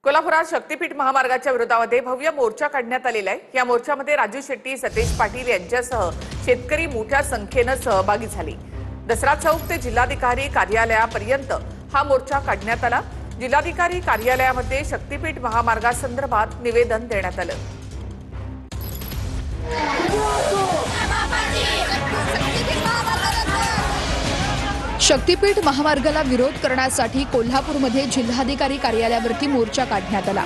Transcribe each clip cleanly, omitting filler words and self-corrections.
कोल्हापुरात शक्तीपीठ महामार्गाच्या विरोधामध्ये भव्य मोर्चा काढण्यात आलेला आहे। या मोर्चामध्ये राजू शेट्टी, सतेज पाटील यांच्यासह शेतकरी मोठ्या संख्येने सहभागी झाले। दसरा चौक ते जिल्हाधिकारी कार्यालयापर्यंत हा मोर्चा काढण्यात आला। जिल्हाधिकारी कार्यालयामध्ये शक्तीपीठ महामार्गासंदर्भात निवेदन देण्यात आलं। शक्तीपीठ महामार्गाला विरोध करण्यासाठी कोल्हापूरमध्ये जिल्हाधिकारी कार्यालयावरती मोर्चा काढण्यात आला।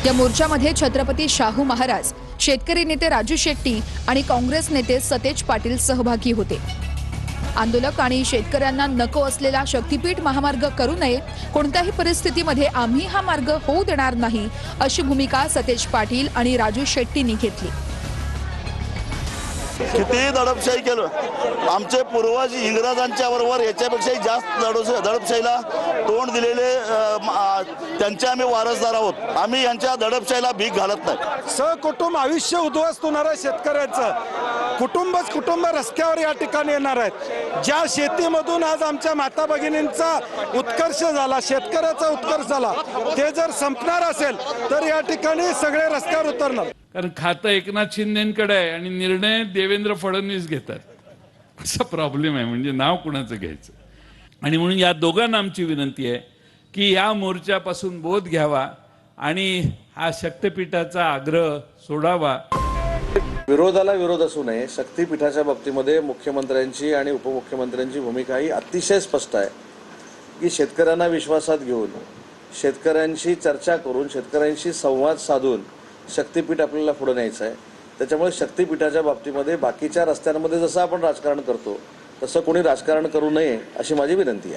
या मोर्चामध्ये छत्रपती शाहू महाराज, शेतकरी नेते राजू शेट्टी आणि काँग्रेस नेते सतेज पाटील सहभागी होते। आंदोलक आणि शेतकऱ्यांना नको असलेला शक्तीपीठ महामार्ग करू नये, कोणत्याही परिस्थितीमध्ये आम्ही हा मार्ग होऊ देणार नाही, अशी भूमिका सतेज पाटील आणि राजू शेट्टींनी घेतली। कितीही दडपशाही केलं, आमचे पूर्वज इंग्रजांच्या बरोबर याच्यापेक्षाही जास्त दडपशाहीला तोंड दिलेले त्यांचे आम्ही वारसदार आहोत। आम्ही यांच्या दडपशाहीला भीक घालत नाही। सहकुटुंब आयुष्य उद्ध्वस्त होणार आहे शेतकऱ्यांचं। कुटुंब रस्त्यावर या ठिकाणी येणार आहेत। ज्या शेतीमधून आज आमच्या माता भगिनींचा उत्कर्ष झाला, शेतकऱ्याचा उत्कर्ष झाला, ते जर संपणार असेल तर या ठिकाणी सगळे रस्त्यावर उतरणार। कारण खातं एकनाथ शिंदेकडे आहे आणि निर्णय देवेंद्र फडणवीस घेतात, असा प्रॉब्लेम आहे। म्हणजे नाव कुणाचं घ्यायचं? आणि म्हणून या दोघांना आमची विनंती आहे की या मोर्चापासून बोध घ्यावा आणि हा शक्तीपीठाचा आग्रह सोडावा। विरोधाला विरोध असू नये। शक्तीपीठाच्या बाबतीमध्ये मुख्यमंत्र्यांची आणि उपमुख्यमंत्र्यांची भूमिका ही अतिशय स्पष्ट आहे की शेतकऱ्यांना विश्वासात घेऊन, शेतकऱ्यांशी चर्चा करून, शेतकऱ्यांशी संवाद साधून शक्तीपीठ आपल्याला पुढे न्यायचं आहे। त्याच्यामुळे शक्तीपीठाच्या बाबतीमध्ये बाकीच्या रस्त्यांमध्ये जसं आपण राजकारण करतो तसं कोणी राजकारण करू नये, अशी माझी विनंती आहे।